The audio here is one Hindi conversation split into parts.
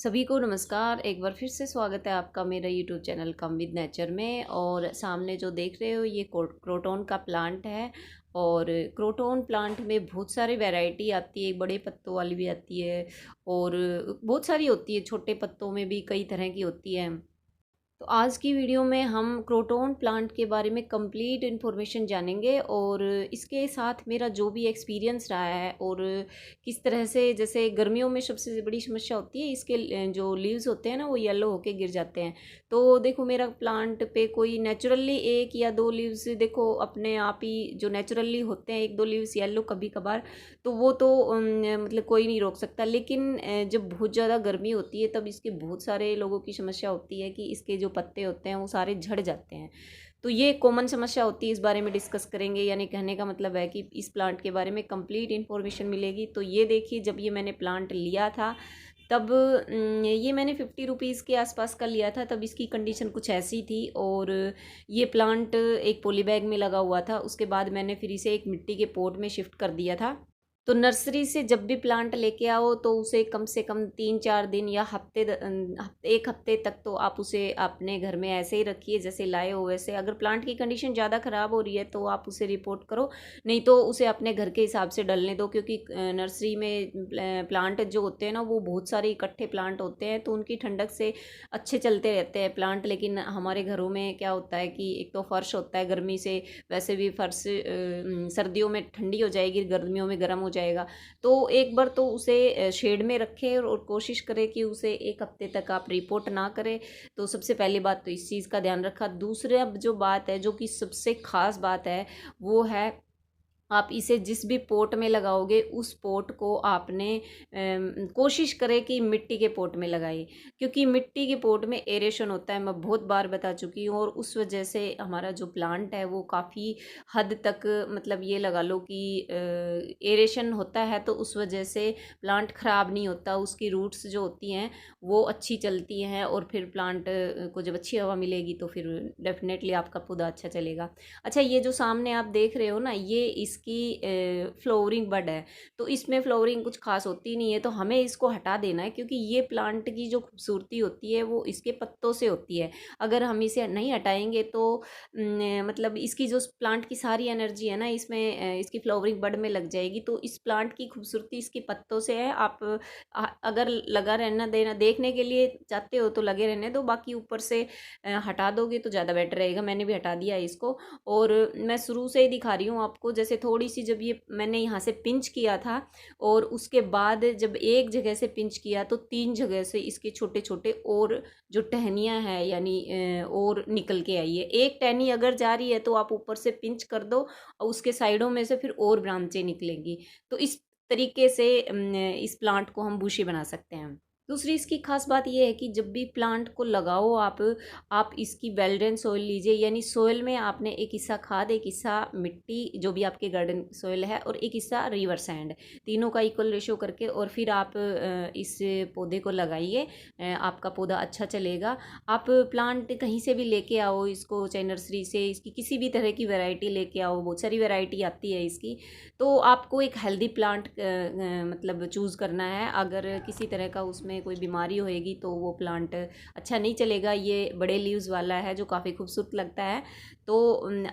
सभी को नमस्कार। एक बार फिर से स्वागत है आपका मेरा YouTube channel come with nature में। और सामने जो देख रहे हो ये क्रोटॉन का प्लांट है। और क्रोटॉन प्लांट में बहुत सारी वैरायटी आती है, बड़े पत्तों वाली भी आती है और बहुत सारी होती है, छोटे पत्तों में भी कई तरह की होती है। तो आज की वीडियो में हम क्रोटॉन प्लांट के बारे में कंप्लीट इन्फॉर्मेशन जानेंगे और इसके साथ मेरा जो भी एक्सपीरियंस रहा है और किस तरह से, जैसे गर्मियों में सबसे बड़ी समस्या होती है इसके जो लीव्स होते हैं ना वो येलो होके गिर जाते हैं। तो देखो मेरा प्लांट पे कोई नेचुरली एक या दो लीव्स देखो अपने आप ही जो नेचुरली होते हैं, एक दो लीव्स येलो कभी कभार, तो वो तो मतलब कोई नहीं रोक सकता। लेकिन जब बहुत ज़्यादा गर्मी होती है तब इसके बहुत सारे लोगों की समस्या होती है कि इसके जो पत्ते होते हैं वो सारे झड़ जाते हैं। तो ये कॉमन समस्या होती है, इस बारे में डिस्कस करेंगे। यानी कहने का मतलब है कि इस प्लांट के बारे में कंप्लीट इन्फॉर्मेशन मिलेगी। तो ये देखिए, जब ये मैंने प्लांट लिया था तब ये मैंने 50 रुपीज़ के आसपास का लिया था। तब इसकी कंडीशन कुछ ऐसी थी और ये प्लांट एक पॉली बैग में लगा हुआ था। उसके बाद मैंने फिर इसे एक मिट्टी के पॉट में शिफ्ट कर दिया था। तो नर्सरी से जब भी प्लांट लेके आओ तो उसे कम से कम 3-4 दिन या एक हफ्ते तक तो आप उसे अपने घर में ऐसे ही रखिए जैसे लाए हो वैसे। अगर प्लांट की कंडीशन ज़्यादा ख़राब हो रही है तो आप उसे रिपोर्ट करो, नहीं तो उसे अपने घर के हिसाब से डलने दो। क्योंकि नर्सरी में प्लांट जो होते हैं ना वो बहुत सारे इकट्ठे प्लांट होते हैं, तो उनकी ठंडक से अच्छे चलते रहते हैं प्लांट। लेकिन हमारे घरों में क्या होता है कि एक तो फर्श होता है, गर्मी से वैसे भी फर्श सर्दियों में ठंडी हो जाएगी, गर्मियों में गर्म हो जाएगा। तो एक बार तो उसे शेड में रखें और कोशिश करें कि उसे एक हफ्ते तक आप रिपोर्ट ना करें। तो सबसे पहली बात तो इस चीज़ का ध्यान रखा। दूसरा जो बात है, जो कि सबसे ख़ास बात है, वो है आप इसे जिस भी पोट में लगाओगे उस पोट को आपने कोशिश करें कि मिट्टी के पोट में लगाइए। क्योंकि मिट्टी के पोट में एरेशन होता है, मैं बहुत बार बता चुकी हूँ। और उस वजह से हमारा जो प्लांट है वो काफ़ी हद तक, मतलब ये लगा लो कि एरेशन होता है, तो उस वजह से प्लांट ख़राब नहीं होता। उसकी रूट्स जो होती हैं वो अच्छी चलती हैं और फिर प्लांट को जब अच्छी हवा मिलेगी तो फिर डेफिनेटली आपका पौधा अच्छा चलेगा। अच्छा, ये जो सामने आप देख रहे हो ना, ये इसकी फ्लावरिंग बड है। तो इसमें फ्लावरिंग कुछ खास होती नहीं है, तो हमें इसको हटा देना है। क्योंकि ये प्लांट की जो खूबसूरती होती है वो इसके पत्तों से होती है। अगर हम इसे नहीं हटाएंगे तो मतलब इसकी जो प्लांट की सारी एनर्जी है ना इसमें इसकी फ्लावरिंग बड में लग जाएगी। तो इस प्लांट की खूबसूरती इसके पत्तों से है। आप अगर लगा रहना देना देखने के लिए चाहते हो तो लगे रहने दो, बाकी ऊपर से हटा दोगे तो ज़्यादा बेटर रहेगा। मैंने भी हटा दिया है इसको। और मैं शुरू से ही दिखा रही हूँ आपको। जैसे थोड़ी सी जब ये मैंने यहाँ से पिंच किया था और उसके बाद जब एक जगह से पिंच किया तो 3 जगह से इसके छोटे छोटे और जो टहनियाँ हैं यानी और निकल के आई है। एक टहनी अगर जा रही है तो आप ऊपर से पिंच कर दो और उसके साइडों में से फिर और ब्रांचें निकलेंगी। तो इस तरीके से इस प्लांट को हम बुशी बना सकते हैं। दूसरी इसकी खास बात यह है कि जब भी प्लांट को लगाओ आप इसकी वेल ड्रेन सॉइल लीजिए। यानी सॉइल में आपने एक हिस्सा खाद, एक हिस्सा मिट्टी जो भी आपके गार्डन सॉइल है और एक हिस्सा रिवर सैंड, तीनों का इक्वल रेशो करके और फिर आप इस पौधे को लगाइए। आपका पौधा अच्छा चलेगा। आप प्लांट कहीं से भी लेके आओ इसको, चाहे नर्सरी से, इसकी किसी भी तरह की वैरायटी लेके आओ, बहुत सारी वैरायटी आती है इसकी। तो आपको एक हेल्दी प्लांट मतलब चूज़ करना है। अगर किसी तरह का उसमें कोई बीमारी होएगी तो वो प्लांट अच्छा नहीं चलेगा। ये बड़े लीव्स वाला है जो काफ़ी खूबसूरत लगता है। तो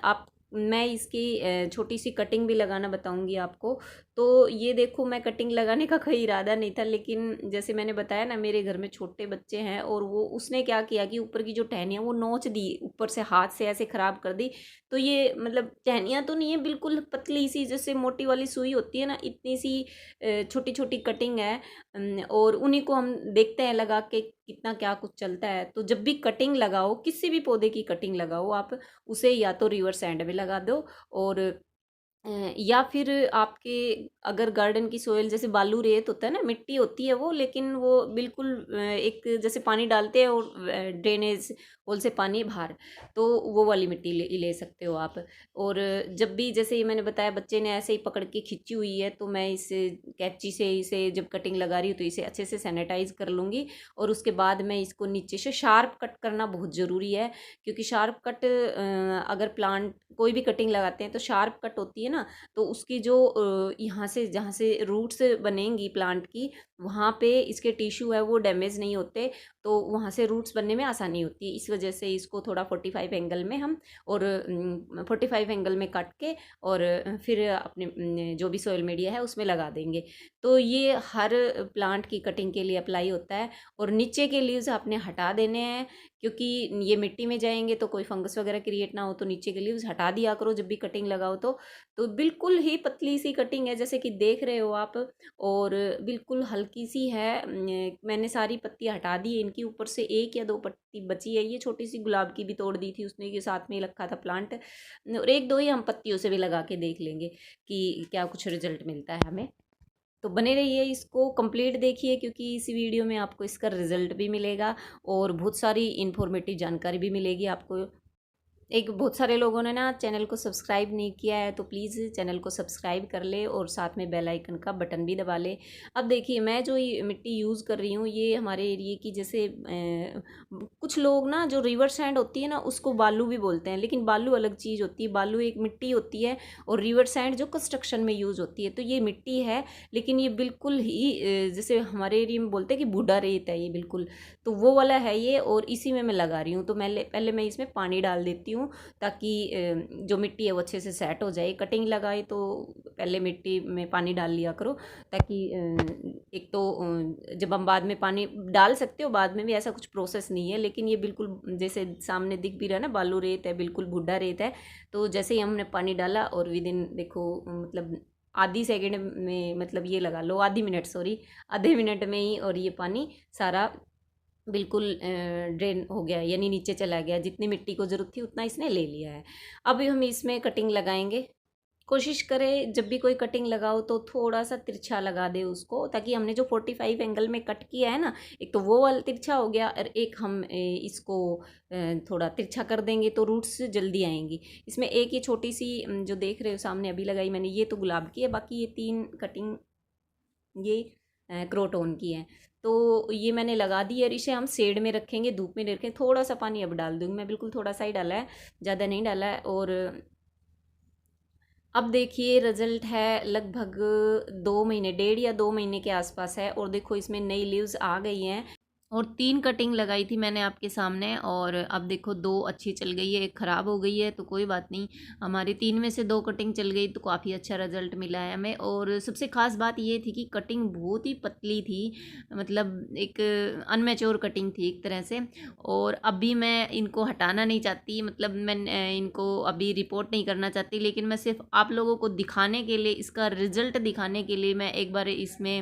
आप मैं इसकी छोटी सी कटिंग भी लगाना बताऊंगी आपको। तो ये देखो, मैं कटिंग लगाने का कोई इरादा नहीं था, लेकिन जैसे मैंने बताया ना, मेरे घर में छोटे बच्चे हैं और वो उसने क्या किया कि ऊपर की जो टहनियाँ वो नोच दी, ऊपर से हाथ से ऐसे ख़राब कर दी। तो ये मतलब टहनियाँ तो नहीं है, बिल्कुल पतली सी जैसे मोटी वाली सुई होती है ना, इतनी सी छोटी छोटी कटिंग है। और उन्हीं को हम देखते हैं लगा के कितना क्या कुछ चलता है। तो जब भी कटिंग लगाओ, किसी भी पौधे की कटिंग लगाओ, आप उसे या तो रिवर सैंड में लगा दो और या फिर आपके अगर गार्डन की सोयल जैसे बालू रेत होता है ना, मिट्टी होती है वो, लेकिन वो बिल्कुल एक जैसे पानी डालते हैं और ड्रेनेज होल से पानी बाहर, तो वो वाली मिट्टी ले सकते हो आप। और जब भी, जैसे ये मैंने बताया, बच्चे ने ऐसे ही पकड़ के खींची हुई है, तो मैं इस कैंची से इसे जब कटिंग लगा रही हूँ तो इसे अच्छे से सैनिटाइज कर लूँगी। और उसके बाद मैं इसको नीचे से शार्प कट करना बहुत ज़रूरी है। क्योंकि शार्प कट अगर प्लांट कोई भी कटिंग लगाते हैं तो शार्प कट होती है ना, ना, तो उसकी जो यहाँ से जहाँ से रूट्स बनेंगी प्लांट की, वहाँ पे इसके टिश्यू है वो डैमेज नहीं होते, तो वहाँ से रूट्स बनने में आसानी होती है। इस वजह से इसको थोड़ा 45 एंगल में हम, और 45 एंगल में काट के, और फिर अपने जो भी सोयल मीडिया है उसमें लगा देंगे। तो ये हर प्लांट की कटिंग के लिए अप्लाई होता है। और नीचे के लीव्स आपने हटा देने हैं, क्योंकि ये मिट्टी में जाएंगे तो कोई फंगस वगैरह क्रिएट ना हो, तो नीचे के लीव्स हटा दिया करो जब भी कटिंग लगाओ तो बिल्कुल ही पतली सी कटिंग है जैसे कि देख रहे हो आप, और बिल्कुल हल्की सी है। मैंने सारी पत्तियां हटा दी है इनकी, ऊपर से 1 या 2 पत्ती बची है। ये छोटी सी गुलाब की भी तोड़ दी थी उसने, ये साथ में ही रखा था प्लांट, और 1-2 ही हम पत्तियों से भी लगा के देख लेंगे कि क्या कुछ रिजल्ट मिलता है हमें। तो बने रहिए, इसको कंप्लीट देखिए, क्योंकि इस वीडियो में आपको इसका रिजल्ट भी मिलेगा और बहुत सारी इन्फॉर्मेटिव जानकारी भी मिलेगी आपको। एक बहुत सारे लोगों ने ना चैनल को सब्सक्राइब नहीं किया है, तो प्लीज़ चैनल को सब्सक्राइब कर ले और साथ में बेल आइकन का बटन भी दबा ले। अब देखिए, मैं जो ये मिट्टी यूज़ कर रही हूँ, ये हमारे एरिए की, जैसे कुछ लोग ना जो रिवर सैंड होती है ना उसको बालू भी बोलते हैं, लेकिन बालू अलग चीज़ होती है। बालू एक मिट्टी होती है, और रिवर सैंड जो कंस्ट्रक्शन में यूज़ होती है। तो ये मिट्टी है, लेकिन ये बिल्कुल ही जैसे हमारे एरिया में बोलते हैं कि बूढ़ा रेत है ये बिल्कुल, तो वो वाला है ये, और इसी में मैं लगा रही हूँ। तो मैं पहले मैं इसमें पानी डाल देती हूँ, ताकि जो मिट्टी है वो अच्छे से सेट हो जाए। कटिंग लगाए तो पहले मिट्टी में पानी डाल लिया करो, ताकि एक तो जब हम बाद में पानी डाल सकते हो, बाद में भी ऐसा कुछ प्रोसेस नहीं है। लेकिन ये बिल्कुल जैसे सामने दिख भी रहा है ना, बालू रेत है, बिल्कुल भुड्डा रेत है। तो जैसे ही हमने पानी डाला, और विद इन देखो मतलब आधी सेकंड में, मतलब ये लगा लो आधी मिनट, सॉरी आधे मिनट में ही, और ये पानी सारा बिल्कुल ड्रेन हो गया, यानी नीचे चला गया। जितनी मिट्टी को ज़रूरत थी उतना इसने ले लिया है। अब हम इसमें कटिंग लगाएंगे। कोशिश करें जब भी कोई कटिंग लगाओ तो थोड़ा सा तिरछा लगा दे उसको, ताकि हमने जो 45 एंगल में कट किया है ना, एक तो वो वाला तिरछा हो गया, और एक हम इसको थोड़ा तिरछा कर देंगे तो रूट्स जल्दी आएंगी। इसमें एक ये छोटी सी जो देख रहे हो सामने अभी लगाई मैंने, ये तो गुलाब की है, बाकी ये 3 कटिंग ये क्रोटोन की है। तो ये मैंने लगा दी, और इसे हम शेड में रखेंगे, धूप में रखें। थोड़ा सा पानी अब डाल दूँगी मैं, बिल्कुल थोड़ा सा ही डाला है, ज़्यादा नहीं डाला है। और अब देखिए रिजल्ट है लगभग 2 महीने, 1.5 या 2 महीने के आसपास है, और देखो इसमें नई लीव्स आ गई हैं। और 3 कटिंग लगाई थी मैंने आपके सामने, और अब देखो 2 अच्छी चल गई है, एक ख़राब हो गई है, तो कोई बात नहीं। हमारी 3 में से 2 कटिंग चल गई, तो काफ़ी अच्छा रिजल्ट मिला है हमें। और सबसे ख़ास बात ये थी कि कटिंग बहुत ही पतली थी, मतलब एक अनमेच्योर कटिंग थी एक तरह से। और अभी मैं इनको हटाना नहीं चाहती, मतलब मैं इनको अभी रिपोर्ट नहीं करना चाहती, लेकिन मैं सिर्फ आप लोगों को दिखाने के लिए, इसका रिज़ल्ट दिखाने के लिए मैं एक बार इसमें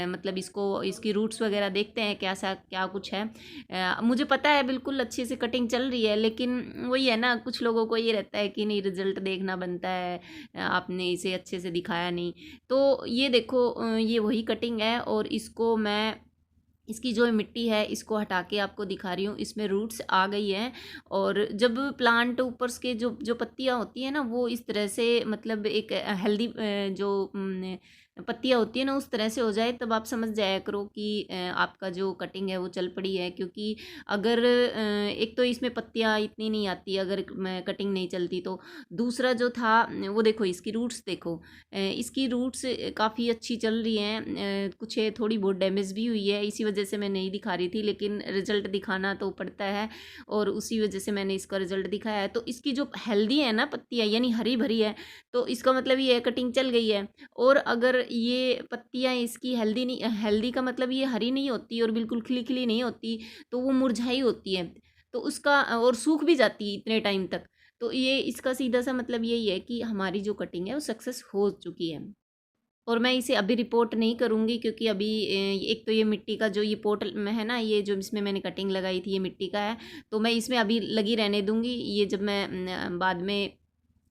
मतलब इसकी रूट्स वगैरह देखते हैं कैसा क्या कुछ है। मुझे पता है बिल्कुल अच्छे से कटिंग चल रही है, लेकिन वही है ना, कुछ लोगों को ये रहता है कि नहीं रिजल्ट देखना बनता है, आपने इसे अच्छे से दिखाया नहीं। तो ये देखो ये वही कटिंग है, और इसको मैं इसकी जो मिट्टी है इसको हटा के आपको दिखा रही हूँ। इसमें रूट्स आ गई हैं, और जब प्लांट ऊपर के जो जो पत्तियाँ होती हैं ना, वो इस तरह से मतलब एक हेल्दी जो पत्तियाँ होती है ना उस तरह से हो जाए, तब आप समझ जाया करो कि आपका जो कटिंग है वो चल पड़ी है। क्योंकि अगर एक तो इसमें पत्तियाँ इतनी नहीं आती अगर कटिंग नहीं चलती, तो दूसरा जो था वो देखो इसकी रूट्स देखो, इसकी रूट्स काफ़ी अच्छी चल रही हैं। कुछ थोड़ी बहुत डैमेज भी हुई है, इसी वजह से मैं नहीं दिखा रही थी, लेकिन रिजल्ट दिखाना तो पड़ता है, और उसी वजह से मैंने इसका रिजल्ट दिखाया है। तो इसकी जो हेल्दी है ना पत्तियाँ, यानी हरी भरी है, तो इसका मतलब ये है कटिंग चल गई है। और अगर ये पत्तियाँ इसकी हेल्दी नहीं, हेल्दी का मतलब ये हरी नहीं होती और बिल्कुल खिली खिली नहीं होती, तो वो मुरझाई होती है, तो उसका और सूख भी जाती है इतने टाइम तक। तो ये इसका सीधा सा मतलब यही है कि हमारी जो कटिंग है वो सक्सेस हो चुकी है। और मैं इसे अभी रिपोर्ट नहीं करूँगी, क्योंकि अभी एक तो ये मिट्टी का जो ये पोट में है ना, ये जो इसमें मैंने कटिंग लगाई थी ये मिट्टी का है, तो मैं इसमें अभी लगी रहने दूँगी। ये जब मैं बाद में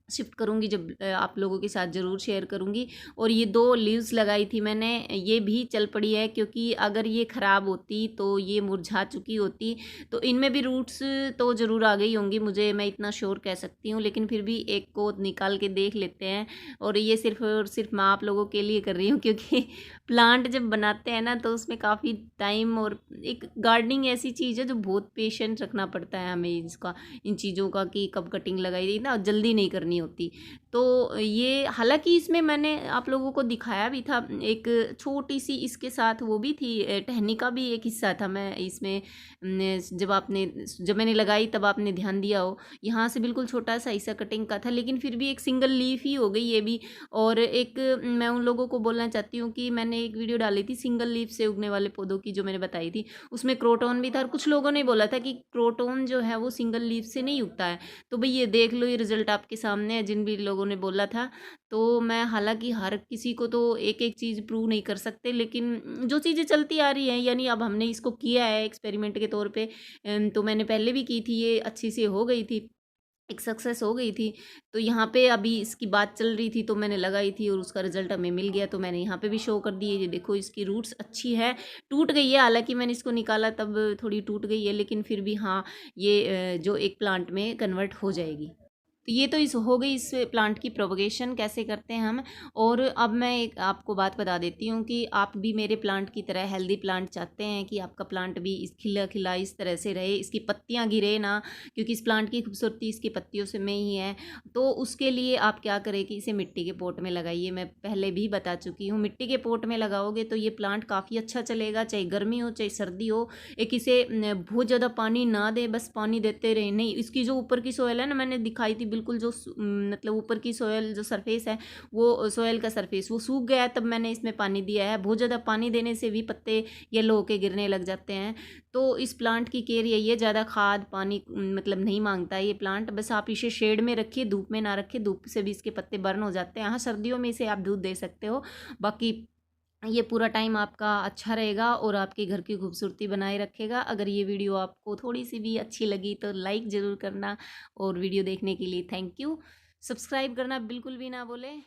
शिफ्ट करूँगी, जब आप लोगों के साथ ज़रूर शेयर करूँगी। और ये 2 लीव्स लगाई थी मैंने, ये भी चल पड़ी है, क्योंकि अगर ये ख़राब होती तो ये मुरझा चुकी होती। तो इनमें भी रूट्स तो ज़रूर आ गई होंगी, मुझे मैं इतना श्योर कह सकती हूँ, लेकिन फिर भी एक को निकाल के देख लेते हैं। और ये सिर्फ और सिर्फ मैं आप लोगों के लिए कर रही हूँ, क्योंकि प्लांट जब बनाते हैं ना तो उसमें काफ़ी टाइम, और एक गार्डनिंग ऐसी चीज़ है जो बहुत पेशेंस रखना पड़ता है हमें इसका, इन चीज़ों का, कि कब कटिंग लगाई ना जल्दी नहीं करनी नहीं होती। तो ये हालाँकि इसमें मैंने आप लोगों को दिखाया भी था, एक छोटी-सी इसके साथ वो भी थी, टहनी का भी एक हिस्सा था। मैं इसमें जब मैंने लगाई तब आपने ध्यान दिया हो, यहाँ से बिल्कुल छोटा-सा हिस्सा कटिंग का था, लेकिन फिर भी एक सिंगल लीफ ही हो गई ये भी। और एक मैं उन लोगों को बोलना चाहती हूँ कि मैंने एक वीडियो डाली थी सिंगल लीफ से उगने वाले पौधों की, जो मैंने बताई थी, उसमें क्रोटॉन भी था। और कुछ लोगों ने बोला था कि क्रोटॉन जो है वो सिंगल लीफ से नहीं उगता है। तो भई ये देख लो, ये रिज़ल्ट आपके सामने है, जिन भी लोगों ने बोला था। तो मैं हालाँकि हर किसी को तो एक-एक चीज़ प्रूव नहीं कर सकते, लेकिन जो चीज़ें चलती आ रही हैं, यानी अब हमने इसको किया है एक्सपेरिमेंट के तौर पे। तो मैंने पहले भी की थी, ये अच्छी सी हो गई थी, एक सक्सेस हो गई थी। तो यहाँ पे अभी इसकी बात चल रही थी तो मैंने लगाई थी और उसका रिज़ल्ट हमें मिल गया, तो मैंने यहाँ पे भी शो कर दी है। ये देखो इसकी रूट्स अच्छी है, टूट गई है, हालाँकि मैंने इसको निकाला तब थोड़ी टूट गई है, लेकिन फिर भी हाँ, ये जो एक प्लांट में कन्वर्ट हो जाएगी। तो ये तो इस हो गई इस प्लांट की प्रोपगेशन कैसे करते हैं हम। और अब मैं एक आपको बात बता देती हूँ कि आप भी मेरे प्लांट की तरह हेल्दी प्लांट चाहते हैं कि आपका प्लांट भी इस खिला खिला इस तरह से रहे, इसकी पत्तियाँ गिरे ना, क्योंकि इस प्लांट की खूबसूरती इसकी पत्तियों से में ही है। तो उसके लिए आप क्या करें कि इसे मिट्टी के पोट में लगाइए। मैं पहले भी बता चुकी हूँ, मिट्टी के पोट में लगाओगे तो ये प्लांट काफ़ी अच्छा चलेगा, चाहे गर्मी हो चाहे सर्दी हो। एक इसे बहुत ज़्यादा पानी ना दें, बस पानी देते रहे नहीं। इसकी जो ऊपर की सोयल है ना, मैंने दिखाई थी बिल्कुल, जो मतलब ऊपर की सोयल जो सरफेस है, वो सोयल का सरफेस वो सूख गया है, तब मैंने इसमें पानी दिया है। बहुत ज़्यादा पानी देने से भी पत्ते येलो होके गिरने लग जाते हैं। तो इस प्लांट की केयर यही है, ज़्यादा खाद पानी मतलब नहीं मांगता है ये प्लांट। बस आप इसे शेड में रखिए, धूप में ना रखिए, धूप से भी इसके पत्ते बर्न हो जाते हैं। हाँ, सर्दियों में इसे आप दूध दे सकते हो, बाकी ये पूरा टाइम आपका अच्छा रहेगा और आपके घर की खूबसूरती बनाए रखेगा। अगर ये वीडियो आपको थोड़ी-सी भी अच्छी लगी तो लाइक ज़रूर करना, और वीडियो देखने के लिए थैंक यू। सब्सक्राइब करना बिल्कुल भी ना भूलें।